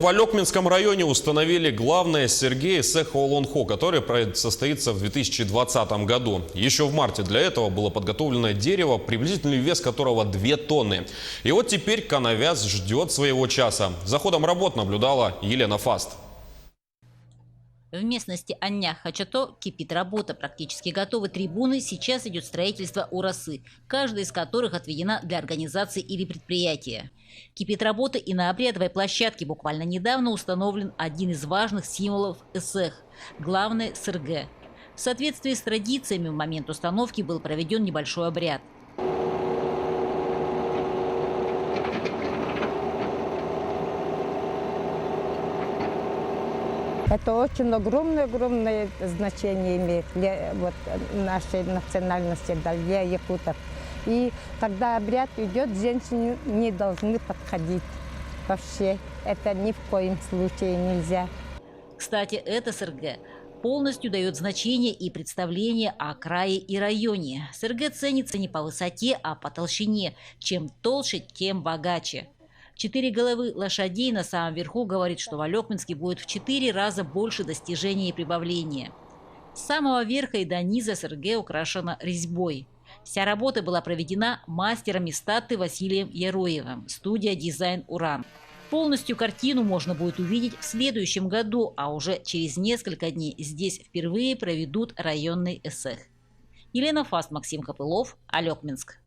В Алекминском районе установили главное Сергея Сех-Олонхо, который состоится в 2020 году. Еще в марте для этого было подготовлено дерево, приблизительный вес которого 2 тонны. И вот теперь коновяз ждет своего часа. За ходом работ наблюдала Елена Фаст. В местности Аньях-Хачато кипит работа. Практически готовы трибуны. Сейчас идет строительство урасы, каждая из которых отведена для организации или предприятия. Кипит работа и на обрядовой площадке. Буквально недавно установлен один из важных символов Эсех – главное СРГ. В соответствии с традициями в момент установки был проведен небольшой обряд. Это очень огромное значение имеет для нашей национальности, для якутов. И когда обряд идет, женщины не должны подходить. Вообще, это ни в коем случае нельзя. Кстати, это СРГ полностью дает значение и представление о крае и районе. СРГ ценится не по высоте, а по толщине. Чем толще, тем богаче. 4 головы лошадей на самом верху говорит, что в Алекминске будет в 4 раза больше достижений и прибавления. С самого верха и до низа СРГ украшена резьбой. Вся работа была проведена мастером из Татты Василием Яроевым, студия «Дизайн Уран». Полностью картину можно будет увидеть в следующем году, а уже через несколько дней здесь впервые проведут районный эсэх. Елена Фаст, Максим Копылов, Алекминск.